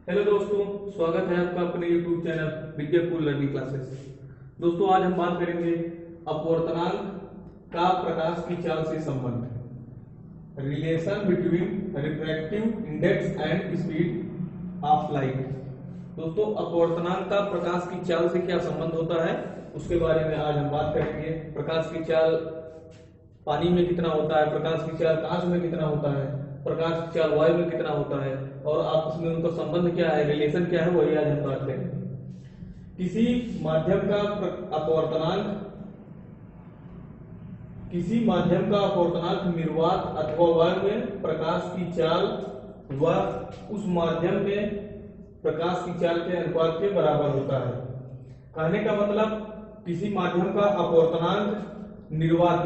Hello दोस्तों, स्वागत है आपका अपने YouTube channel Vidyakul learning classes. दोस्तों, आज हम बात करेंगे अपवर्तनांक का प्रकाश की चाल से संबंध, relation between refractive index and speed of light. दोस्तों, अपवर्तनांक का प्रकाश की चाल से क्या संबंध होता है उसके बारे में आज हम बात करेंगे। प्रकाश की चाल पानी में कितना होता है, प्रकाश की चाल कांच में कितना होता है, प्रकाश की चाल वायु में कितना होता है और आपस में उनका संबंध क्या है, रिलेशन क्या है, वही आज हम बात करेंगे। किसी माध्यम का अपवर्तनांक निर्वात अथवा वायु में प्रकाश की चाल व उस माध्यम में प्रकाश की चाल के अनुपात के बराबर होता है। कहने का मतलब, किसी माध्यम का अपवर्तनांक निर्वात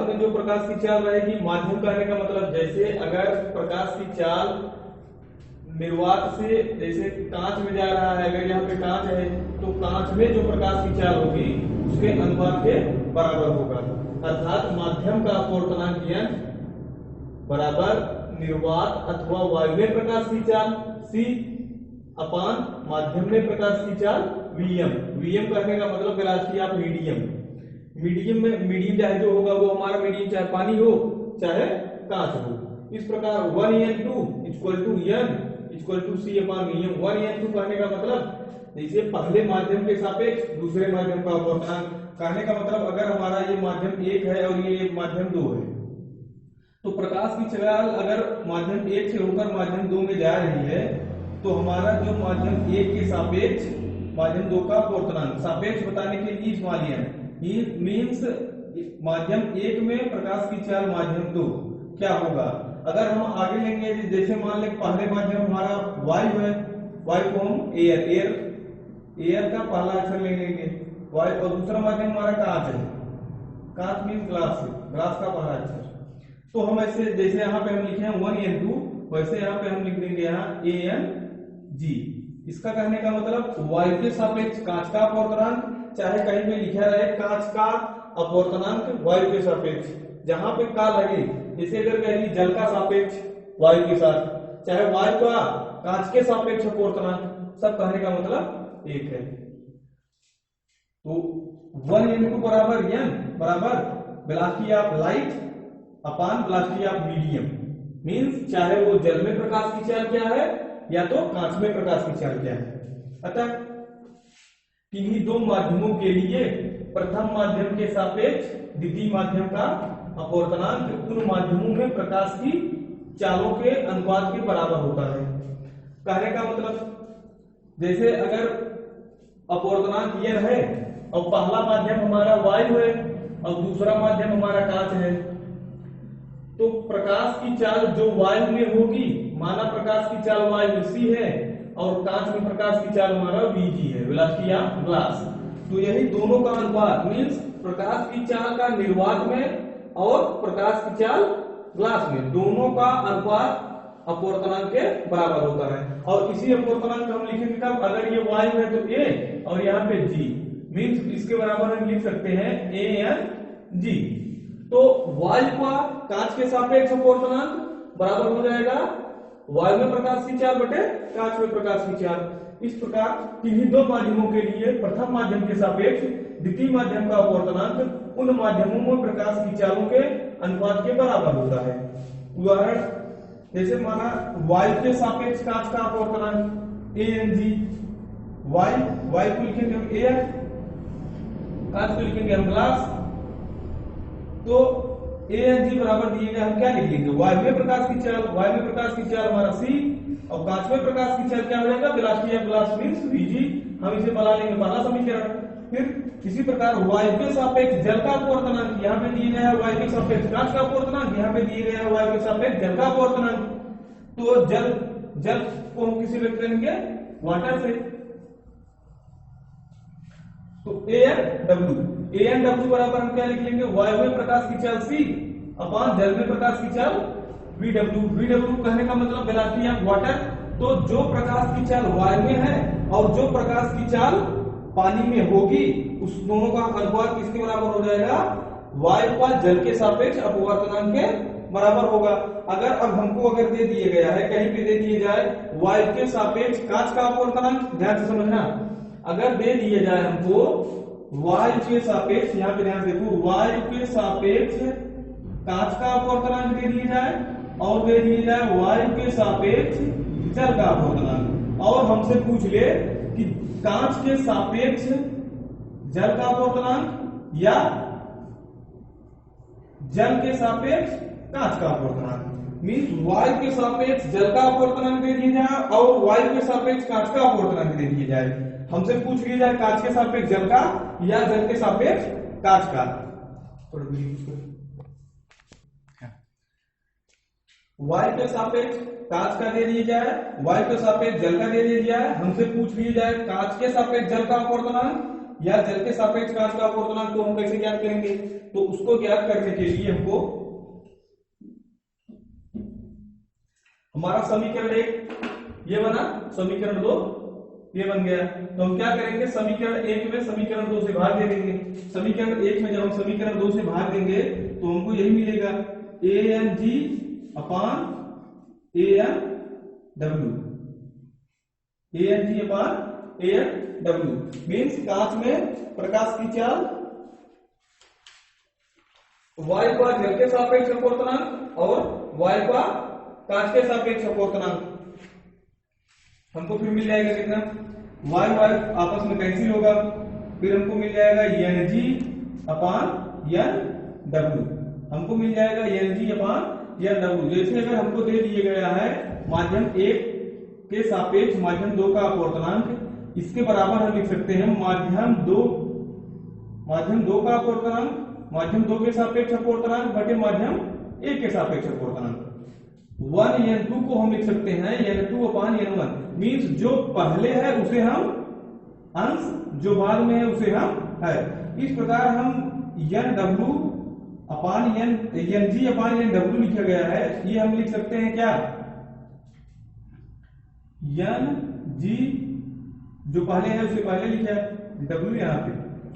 में जो प्रकाश की चाल रहेगी, माध्यम कहने का मतलब जैसे अगर प्रकाश की चाल निर्वात से, जैसे कांच में जा रहा है, अगर यहाँ पे कांच है तो कांच में जो प्रकाश की चाल होगी उसके अनुपात के बराबर होगा। अर्थात माध्यम का अपवर्तनांक n बराबर निर्वात अथवा वायु में प्रकाश की चाल c अपान माध्यम में प्रकाश की चाल Vm कहने का मतलब वेलोसिटी ऑफ मीडियम चाहे जो होगा वो हमारा मीडियम, चाहे पानी हो चाहे कांच हो। इस प्रकार 1n2 n c अपान Vm। 1n2 कहने का मतलब जैसे पहले माध्यम के सापेक्ष दूसरे माध्यम का अपवर्तनांक। कहने का मतलब अगर हमारा ये माध्यम 1 है और ये माध्यम 2 है तो प्रकाश की चाल अगर माध्यम 1 से होकर माध्यम 2 में जा रही है तो हमारा जो माध्यम 1 के सापेक्ष माध्यम 2 का अपवर्तनांक, सापेक्ष बताने के लिए इस्तेमाल मीन्स माध्यम 1 में प्रकाश की चाल माध्यम 2 क्या होगा। अगर हम आगे लेंगे, जैसे मान लें पहले माध्यम हमारा वायु है, वायु को हम एयर का पहला अक्षर ले लेंगे वायु, और दूसरा माध्यम हमारा कांच है, कांच मीन्स ग्लास का पहला अक्षर। तो हम ऐसे जैसे यहाँ पे हम लिखे हैं 1n2, वैसे यहाँ पे हम लिख देंगे यहाँ ANG। इसका कहने का मतलब वायु के सापेक्ष कांच का अपवर्तनांक, चाहे कहीं पे लिखा रहे कांच का अपवर्तनांक वायु के सापेक्ष, जहां पे का लगे, जैसे अगर कहेंगे जल का सापेक्ष वायु के साथ, चाहे वायु का कांच के सापेक्ष अपवर्तनांक, सब कहने का मतलब एक है। तो 1n2 बराबर n बराबर velocity of light upon velocity of medium. Means चाहे वो जल में प्रकाश की चाल क्या है या तो कांच में प्रकाश की चाल क्या है। अतः किन्हीं दो माध्यमों के लिए प्रथम माध्यम के सापेक्ष द्वितीय माध्यम का अपवर्तनांक उन माध्यमों में प्रकाश की चालों के अनुपात के बराबर होता है। कहने का मतलब जैसे अगर अपवर्तनांक n है और पहला माध्यम हमारा वायु है और दूसरा माध्यम हमारा कांच है, तो प्रकाश की चाल जो वायु में होगी, माना प्रकाश की चाल वायु में c है और कांच में प्रकाश की चाल हमारा Vg है, वेलोसिटी ऑफ ग्लास। तो यही दोनों का अनुपात मींस प्रकाश की चाल का निर्वात में और प्रकाश की चाल ग्लास में, दोनों का अनुपात अपवर्तनांक के बराबर होता है। और इसी अपवर्तनांक हम लिखेंगे कब, अगर ये वायु है तो A और यहाँ पे G, मींस इसके बराबर हम लिख सकते हैं ANG। तो वायु का कांच के सापेक्ष अपवर्तनांक बराबर हो जाएगा वायु में प्रकाश की चाल बटे कांच में प्रकाश की चाल। इस प्रकार किन्हीं दो माध्यमों के लिए प्रथम माध्यम के सापेक्ष द्वितीय माध्यम का अपवर्तनांक उन माध्यमों में प्रकाश की चालों के अनुपात के बराबर होता है। उदाहरण जैसे माना वायु के सापेक्ष कांच का अपवर्तनांक ANG, वायु को लिखेंगे हम एयर, कांच को लिखेंगे हम ग्लास। तो ANG बराबर दिए हम क्या लिखेंगे, वायु में प्रकाश की चाल हमारा c और कांच में प्रकाश की चाल क्या हो जाएगा, velocity of glass means Vg। हम इसे बना लेंगे पहला समीकरण। फिर इसी प्रकार वायु के सापेक्ष जल का अपवर्तनांक यहाँ पे दिए गया है, वायु के सापेक्ष कांच का अपवर्तनांक यहाँ पे दिए गया है, वायु के सापेक्ष जल का अपवर्तनांक। तो जल को हम किसी व्यक्त करेंगे वाटर से। तो ANW बराबर हम क्या लिख लेंगे, वायु में प्रकाश की चाल c अपान जल में प्रकाश की चाल VW कहने का मतलब वेलोसिटी ऑफ वाटर। तो जो प्रकाश की चाल वायु में है और जो प्रकाश की चाल पानी में होगी, उस दोनों का अनुपात किसके बराबर हो जाएगा, वायु का जल के सापेक्ष अपवर्तनांक के बराबर होगा। अगर हमको दे दिए गया है, कहीं पे दे दिए जाए वायु के सापेक्ष कांच का अपवर्तनांक, ध्यान से समझना, अगर दे दिए जाए हमको वायु के सापेक्ष, यहाँ पे ध्यान देखो, वायु के सापेक्ष कांच का अपवर्तनांक दे दिया जाए और दे दिए जाए वायु के सापेक्ष जल का अपवर्तनांक, और हमसे पूछ ले कि कांच के सापेक्ष जल का अपवर्तनांक या जल के सापेक्ष कांच का अपवर्तनांक, मींस वायु के सापेक्ष जल का अपवर्तनांक दे दिया जाए और वायु के सापेक्ष कांच का अपवर्तनांक दे दिया जाए। हमसे पूछ लिया जाए कांच के सापेक्ष जल का या जल के सापेक्ष कांच का। वायु के सापेक्ष कांच का दे दिया जाए, वायु के सापेक्ष जल का दे दिया जाए। हमसे पूछ लिया जाए कांच के सापेक्ष जल का अपवर्तनांक या जल के सापेक्ष कांच का अपवर्तनांक, तो हम कैसे ज्ञात करेंगे? तो उसको ज्ञात करने के लिए हमको हमारा समीकरण 1 ये बना, समीकरण 2 ये बन गया। तो हम क्या करेंगे, समीकरण 1 में समीकरण 2 से भाग दे देंगे। समीकरण 1 में जब हम समीकरण 2 से भाग देंगे तो हमको यही मिलेगा, ANG अपान ANW, ANG अपान ANW, मीन्स कांच में प्रकाश की चाल वायु का जल के सापेक्ष अपवर्तनांक और वायु का कांच के सापेक्ष अपवर्तनांक हमको फिर मिल जाएगा कितना, वायु वायु आपस में कैंसिल होगा, फिर हमको मिल जाएगा NG अपान NW, हमको मिल जाएगा NG अपान NW। जैसे अगर हमको दे दिया गया है माध्यम 1 के सापेक्ष माध्यम 2 का अपवर्तनांक, इसके बराबर हम लिख सकते हैं माध्यम 2 का अपवर्तनांक माध्यम 2 के सापेक्ष अपवर्तनांक बटे माध्यम 1 के सापेक्ष अपवर्तनांक। 1N2 को हम लिख सकते हैं N2 अपान N1, मीन्स जो पहले है उसे हम अंश, जो बाद में है उसे हम है। इस प्रकार हम NW अपान NG अपान NW लिखा गया है, ये हम लिख सकते हैं क्या, NG जो पहले है उसे पहले लिखा है, W यहाँ पे।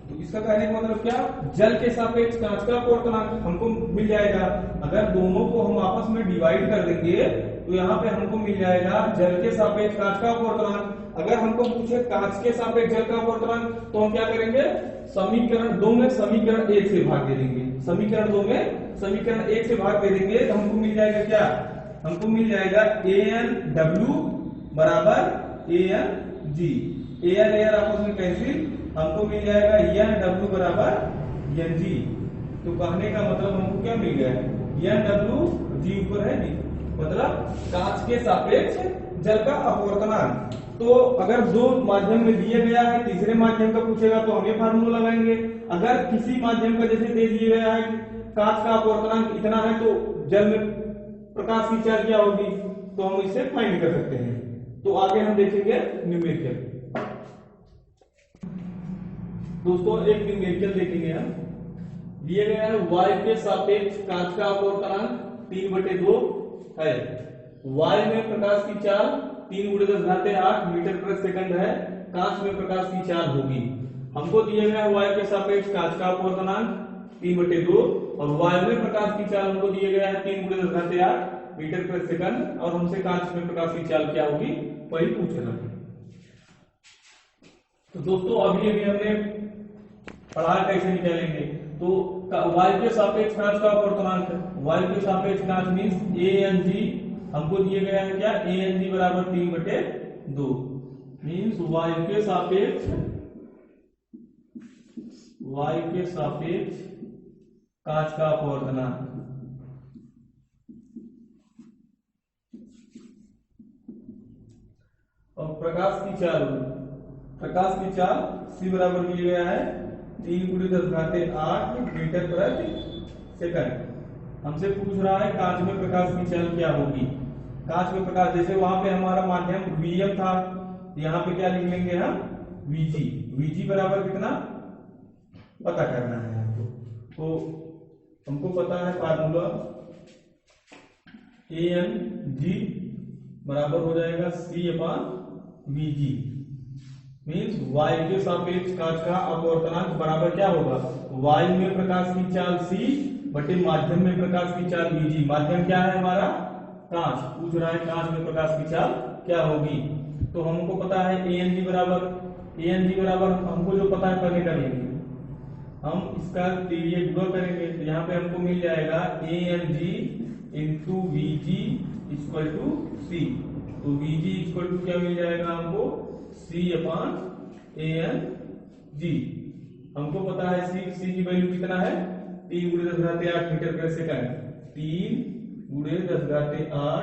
तो इसका कहने का मतलब क्या, जल के सापेक्ष कांच का अपवर्तनांक हमको मिल जाएगा। अगर दोनों को हम आपस में डिवाइड कर देंगे तो यहाँ पे हमको मिल जाएगा जल के सापेक्ष कांच का अपवर्तनांक। अगर हमको पूछे कांच के सापेक्ष जल का अपवर्तनांक तो हम क्या करेंगे, समीकरण 2 में समीकरण 1 से भाग दे देंगे, समीकरण 2 में समीकरण 1 से भाग दे देंगे तो हमको मिल जाएगा क्या, हमको मिल जाएगा ANW बराबर ANG, AN आपस में कैंसिल, हमको मिल जाएगा NW बराबर NG। तो कहने का मतलब हमको क्या मिल गया, NW G ऊपर है जी, मतलब कांच के सापेक्ष जल का अपवर्तनांक। तो अगर दो माध्यम में दिया गया है, तीसरे माध्यम का पूछेगा तो हम ये फार्मूला लगाएंगे। अगर किसी माध्यम का जैसे दे दिया गया है कांच का अपवर्तनांक इतना है तो जल में प्रकाश की चाल क्या होगी, तो हम इससे फाइंड कर सकते हैं। तो आगे हम देखेंगे न्यूमेरिकल। दोस्तों एक न्यूमेरिकल देखेंगे हम, दिया गया है वायु के सापेक्ष कांच का अपवर्तनांक 3/2 है, वायु में प्रकाश की चाल 3×10⁸ मीटर प्रति सेकंड है, कांच में प्रकाश की चाल होगी। हमको दिया गया है वायु के सापेक्ष कांच का अपवर्तनांक 3/2 और वायु में प्रकाश की चाल हमको दिया गया है 3×10⁸ मीटर प्रति सेकंड, और हमसे कांच में प्रकाश की चाल क्या होगी वही पूछ रहा है। तो दोस्तों अभी हमने पढ़ा कैसे निकालेंगे, तो वायु के सापेक्ष कांच का अपवर्तनांक, वायु के सापेक्ष कांच मींस ANG हमको दिया गया है क्या, ANG बराबर 3/2 मींस वायु के सापेक्ष कांच का अपवर्तनांक। और प्रकाश की चाल C बराबर मिल गया है 3×10⁸ मीटर प्रति सेकंड। हमसे पूछ रहा है कांच में प्रकाश की चाल क्या होगी। कांच में प्रकाश, जैसे वहां पे हमारा माध्यम VM था, यहाँ पे क्या लिख लेंगे हम, VG बराबर कितना पता करना है हमको। तो हमको पता है फार्मूला ANG बराबर हो जाएगा C/VG, मीन्स y के सापेक्ष कांच का अपवर्तनांक बराबर क्या होगा, y में प्रकाश की चाल c बटे माध्यम में प्रकाश की चाल vg। माध्यम क्या है हमारा, कांच। पूछ रहा है कांच में प्रकाश की चाल क्या होगी। तो हमको पता है ANG बराबर हमको जो पता है पहले करेंगे हम, इसका ये गुणा करेंगे तो यहाँ पे हमको मिल जाएगा ANG into VG equal to C। तो VG इक्वल टू क्या मिल जाएगा हमको, C अपान ANG। हमको पता है C की वैल्यू कितना है, 3 × 10⁸ मीटर प्रति सेकंड। 3 × 10⁸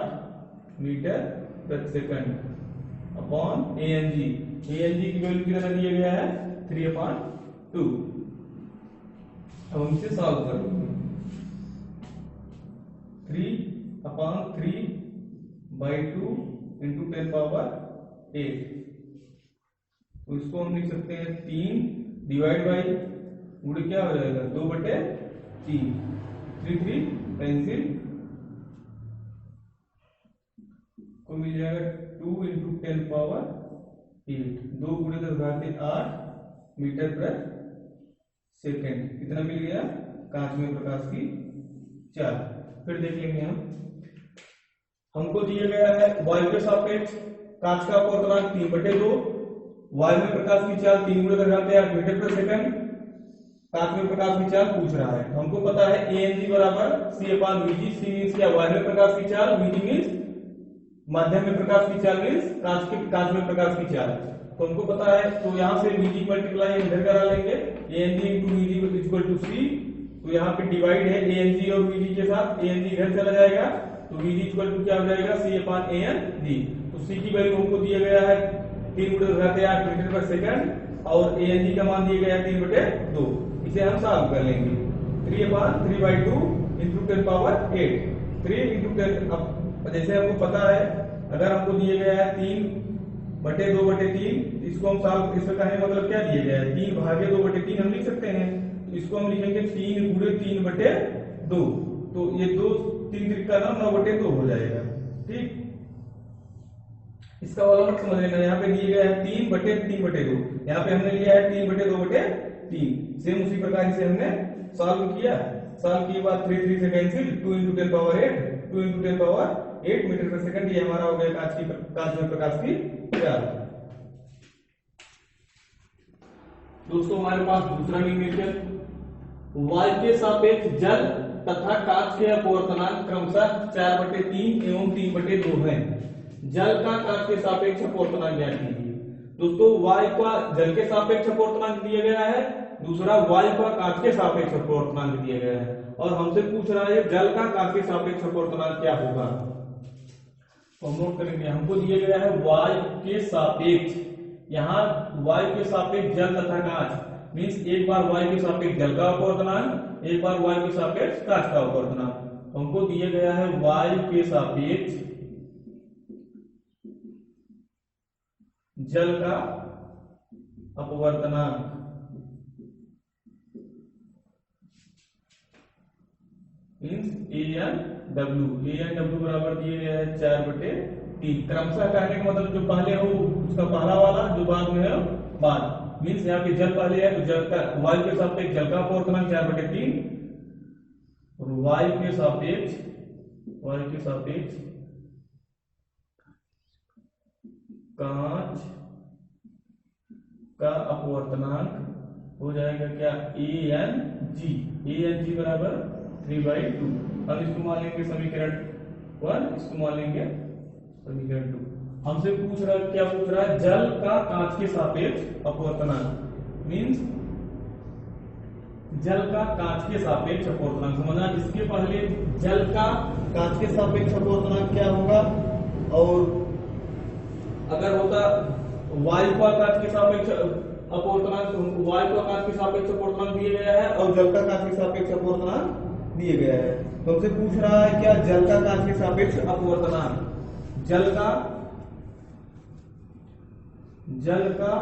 मीटर प्रति सेकंड अपॉन ANG। ANG की वैल्यू कितना दिया गया है, 3/2। अब हम इसे सॉल्व कर देंगे। 3/3/2 इंटू 10⁸ तो इसको हम लिख सकते हैं 3 डिवाइड बाई गुणे क्या हो जाएगा, 2/3। 3 कैंसिल को मिल जाएगा 2 इंटू 10⁸ 2 × 10⁸ मीटर प्रति सेकेंड। कितना मिल गया, कांच में प्रकाश की चाल। फिर देख लेंगे हमको दिया गया है y के सापेक्ष कांच का अपवर्तनांक 3/2, y में प्रकाश की चाल 3 × 10⁸ मीटर प्रति सेकंड, कांच में प्रकाश की चाल पूछ रहा है। हमको पता है ANG बराबर C/VG। C मीन्स क्या, y में प्रकाश की चाल, VG मीन्स माध्यम में प्रकाश की चाल, मीन्स कांच में प्रकाश की चाल। तो हमको पता है, तो यहाँ से VG मल्टीप्लाई इधर करा लेंगे, ANG into VG equal to C। तो यहाँ पे डिवाइड है ANG और VG के साथ, ANG इधर चला जाएगा तो VG इक्वल टू क्या हो जाएगा, C/ANG। तो C की वैल्यू हमको दिया गया है 3 × 10⁸ मीटर प्रति सेकंड और ANG का मान दिया गया है 3/2। इसे हम सॉल्व कर लेंगे। 3/3/2 इंटू 10⁸ 3 इंटू 10। अब जैसे हमको पता है, अगर हमको दिया गया है 3/2/3, इसको हम सॉल्व, इसका कहने मतलब क्या दिया गया है, 3/2/3 हम लिख सकते हैं। तो इसको हम लिखेंगे 3 × 3/2। तो ये 2 3 का 9/2 हो जाएगा। ठीक, इसका वाला मत समझ लेना, यहाँ पे दिया गया है 3/3/2, यहाँ पे हमने लिया है 3/2/3। सेम उसी प्रकार से हमने सॉल्व किया। सॉल्व किए बाद 3 से कैंसिल, 2 × 10⁸ मीटर प्रति सेकंड। ये हमारा हो गया कांच में प्रकाश की चाल। दोस्तों हमारे पास दूसरा निम्नलिखित y के सापेक्ष जल तथा कांच के अपवर्तनांक क्रमशः 4/3 एवं 3/2 है। जल का कांच के सापेक्ष अपवर्तनांक ज्ञात कीजिए। दोस्तों y का जल के सापेक्ष अपवर्तनांक दिया गया है, दूसरा y का कांच के सापेक्ष अपवर्तनांक दिया गया है, और हमसे पूछ रहा है जल का कांच के सापेक्ष अपवर्तनांक क्या होगा। तो हम नोट करेंगे, हमको दिया गया है y के सापेक्ष, यहाँ y के सापेक्ष जल तथा कांच मीन्स एक बार y के सापेक्ष जल का अपवर्तनांक, एक बार y के सापेक्ष कांच का अपवर्तनांक। हमको दिया गया है y के सापेक्ष जल का अपवर्तनांक मीन्स ANW बराबर दिए गए हैं 4/3। क्रमशः कहने का मतलब जो पहले हो उसका पहला वाला, जो बाद में है बाद। मीन्स यहाँ पे जल पहले है तो जल का y के सापेक्ष जल का अपवर्तनांक 4/3 और y के सापेक्ष कांच का अपवर्तनांक हो जाएगा क्या, ANG बराबर 3/2। अब इसको मान लेंगे समीकरण 1, इसको मान लेंगे समीकरण 2। हमसे पूछ रहा है, क्या पूछ रहा है, जल का कांच के सापेक्ष अपवर्तनांक मीन्स जल का कांच के सापेक्ष अपवर्तनांक समझना। इसके पहले जल का कांच के सापेक्ष अपवर्तनांक क्या होगा, और अगर होता वायु का कांच के सापेक्ष अपवर्तनांक, वायु का कांच के सापेक्ष अपवर्तनांक दिया गया है और जल का कांच के सापेक्ष अपवर्तनांक दिया गया है। तो हमसे पूछ रहा है क्या, जल का कांच के सापेक्ष अपवर्तनांक, जल का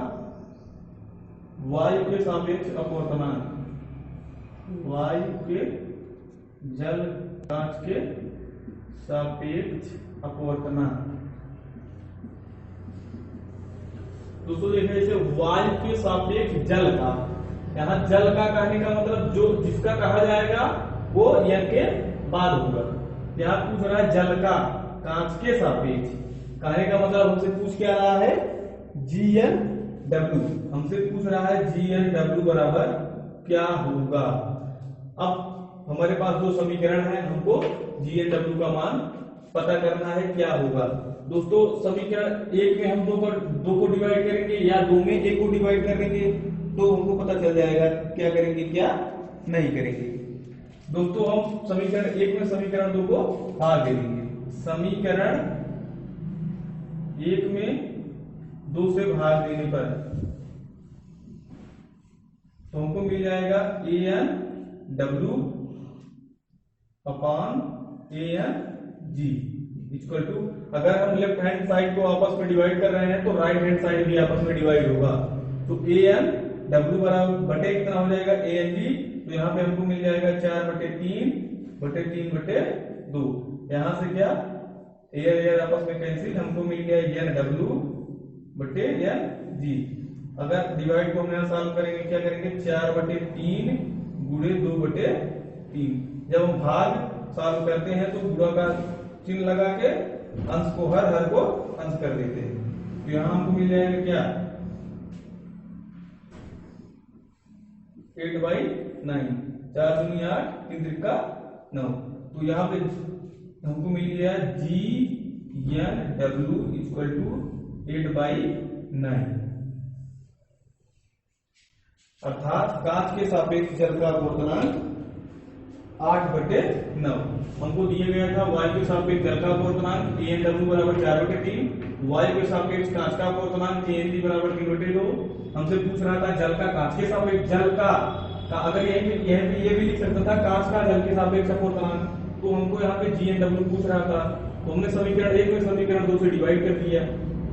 वायु के सापेक्ष अपवर्तनांक, वायु के जल कांच के सापेक्ष अपवर्तनांक। दोस्तों देखिए जैसे वायु के सापेक्ष जल का, यहाँ जल का कहने का मतलब जो जिसका कहा जाएगा वो यन के बाद होगा। यहाँ पूछ रहा है जल का कांच के सापेक्ष, कहने का मतलब हमसे पूछ क्या रहा है GnW, हमसे पूछ रहा है GnW बराबर क्या होगा। अब हमारे पास दो समीकरण है, हमको GnW का मान पता करना है क्या होगा। दोस्तों समीकरण एक में हम दो को डिवाइड करेंगे या दो में एक को डिवाइड करेंगे तो हमको पता चल जाएगा क्या करेंगे क्या नहीं करेंगे। दोस्तों हम समीकरण एक में समीकरण दो को भाग दे देंगे, समीकरण एक में दो से भाग देने पर तो हमको मिल जाएगा AnW upon AnG equal to, अगर हम लेफ्ट हैंड साइड को आपस में डिवाइड कर रहे हैं तो राइट हैंड साइड भी आपस में डिवाइड होगा, तो AnW बराबर बटे कितना हो जाएगा AnG, तो यहाँ पे हमको मिल जाएगा 4/3/3/2, यहाँ से क्या एयर एयर आपस में कैंसिल, हमको मिल गया NW बटे NG। अगर डिवाइड को हम यहाँ सॉल्व करेंगे क्या करेंगे 4/3 गुणे 2/3, जब हम भाग सॉल्व करते हैं तो गुणा का चिन्ह लगा के अंश को हर को अंश कर देते हैं, तो यहाँ हमको मिल जाएगा क्या 8/9, 4 दूनी 8 3 त्रिका 9, तो यहाँ पे हमको मिल गया GnW इक्वल टू 8/9, अर्थात कांच के सापेक्ष जल का अपवर्तनांक 8/9। हमको दिया गया था वायु के सापेक्ष जल का अपवर्तनांक AnW बराबर 4/3, वायु के सापेक्ष कांच का अपवर्तनांक AnG बराबर 3/2। हमसे पूछ रहा था जल का कांच के सापेक्ष जल का अगर ये भी लिख सकता था कांच का जल के सापेक्ष अपवर्तनांक, तो हमको यहाँ पे GnW पूछ रहा था, तो हमने समीकरण एक में समीकरण दो से डिवाइड कर दिया,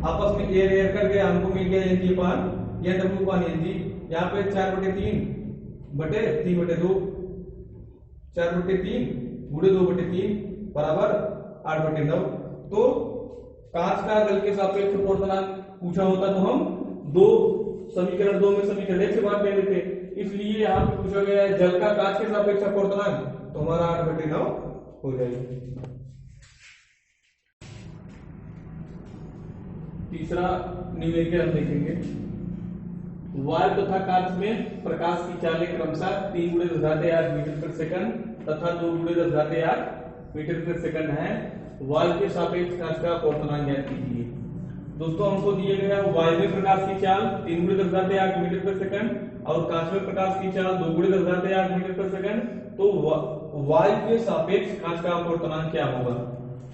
आपस में एयर एयर कर गया, हमको मिल गया NG पान NW पान NG, यहाँ पे 4/3/3/2, 4/3 गुणे 2/3 बराबर 8/9। तो कांच का जल के सापेक्ष अपवर्तनांक पूछा होता तो हम समीकरण दो में समीकरण एक से भाग दे देते, इसलिए यहाँ पे पूछा गया है जल का कांच के सापेक्ष अपवर्तनांक, तो हमारा 8/9 हो जाएगा। तीसरा न्यूमेरिकल हम देखेंगे, वायु तथा कांच में प्रकाश की चालें क्रमशः 3 × 10⁸ मीटर/सेकंड तथा 2 × 10⁸ मीटर/सेकंड है, वायु के सापेक्ष कांच का अपवर्तनांक ज्ञात कीजिए। दोस्तों हमको दिए गए हैं वायु में प्रकाश की चाल 3 × 10⁸ मीटर/सेकंड और कांच में प्रकाश की चाल 2 × 10⁸ मीटर/सेकंड, तो वायु के सापेक्ष कांच का अपवर्तनांक क्या होगा।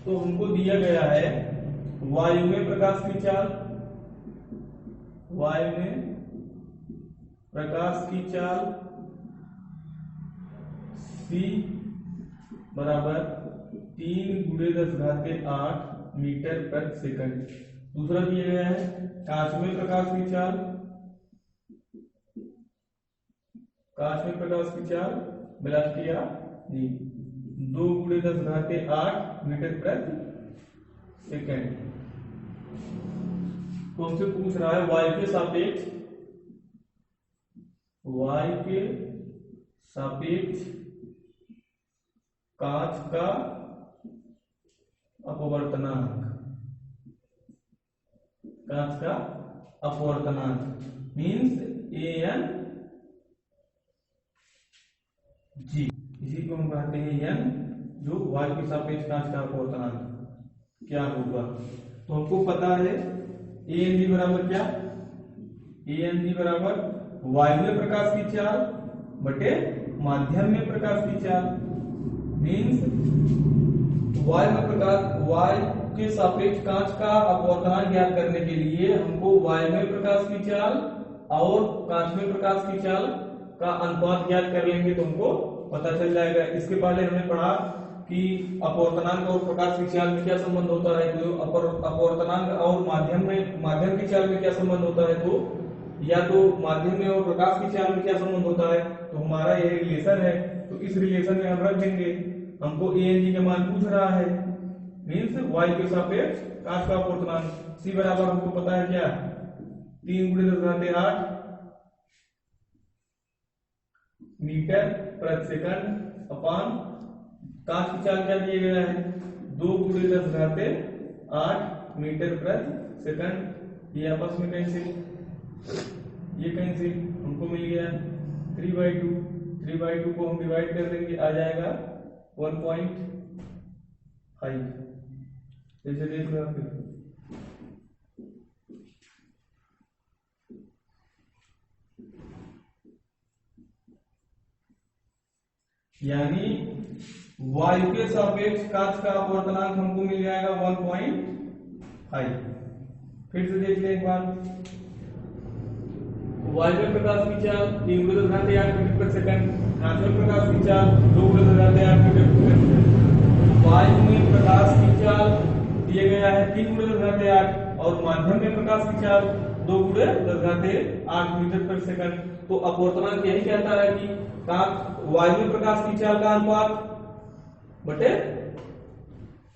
तो हमको दिया गया है वायु में प्रकाश की चाल, वायु में प्रकाश की चाल C बराबर 3 × 10⁸ मीटर/सेकंड। दूसरा दिया गया है कांच में प्रकाश की चाल, कांच में प्रकाश की चाल वेलोसिटी जी 2 × 10⁸ मीटर/सेकंड। तो हमसे पूछ रहा है वायु के सापेक्ष कांच का अपवर्तनांक, कांच का अपवर्तनांक मीन्स AnG, इसी को हम कहते हैं n, जो वायु के सापेक्ष कांच का अपवर्तनांक क्या होगा। तो हमको पता है AnG बराबर क्या, AnG बराबर वायु में प्रकाश की चाल बटे माध्यम में प्रकाश की चाल, मीन्स वायु के सापेक्ष कांच का अपवर्तनांक ज्ञात करने के लिए हमको वायु में प्रकाश की चाल और कांच में प्रकाश की चाल का अनुपात ज्ञात कर लेंगे तो हमको पता चल जाएगा। इसके पहले हमने पढ़ा कि अपवर्तनांक और प्रकाश की चाल में क्या संबंध होता है, तो अपवर्तनांक और माध्यम की चाल में क्या संबंध होता है, तो या तो माध्यम में और प्रकाश की चाल में क्या संबंध होता है, तो हमारा यह रिलेशन है, तो इस रिलेशन में हम रख देंगे। हमको AnG के मान पूछ रहा है, मीन्स वायु के सापेक्ष कांच का अपवर्तनांक C बराबर हमको पता है क्या 3 गुणे 10 घाते 8 मीटर प्रति सेकंड अपॉन कांच की चाल क्या दिया गया है 2 गुणे 10 घाते 8 मीटर प्रति सेकंड। ये आपस में कैंसिल, ये कैंसिल, हमको मिल गया 3/2। 3/2 को हम डिवाइड कर देंगे, आ जाएगा 1.5। जैसे देख लो आप, यानी वायु के सापेक्ष कांच का अपवर्तनांक हमको मिल जाएगा 1.5। फिर से देख लें एक बार, वायु में प्रकाश की चाल 3 गुणे 10 घाते 8 मीटर प्रति सेकंड, कांच में प्रकाश की चाल 2 गुणे 10 घाते 8 मीटर प्रति सेकंड। वायु में प्रकाश की चाल दिया गया है 3 गुणे 10 घाते 8 और माध्यम में प्रकाश की चाल 2 गुणे 10 घाते 8 मीटर प्रति सेकंड। तो अपवर्तनांक यही कहता है कि वायु में प्रकाश की चाल का अनुपात बटे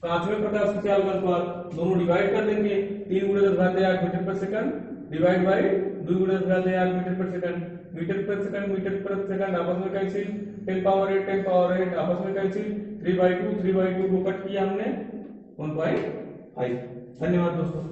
कांच में प्रकाश की चाल का अनुपात, दोनों डिवाइड कर देंगे। 3 गुणे 10 घाते 8 मीटर प्रति सेकंड डिवाइड बाई 2 गुणे 10 घाते 8 मीटर प्रति सेकंड। मीटर प्रति सेकंड मीटर प्रति सेकंड आपस में कैंसिल, 10 पावर 8 10 पावर 8 आपस में कैंसिल, 3/2 को कट किया हमने 1.5। धन्यवाद दोस्तों।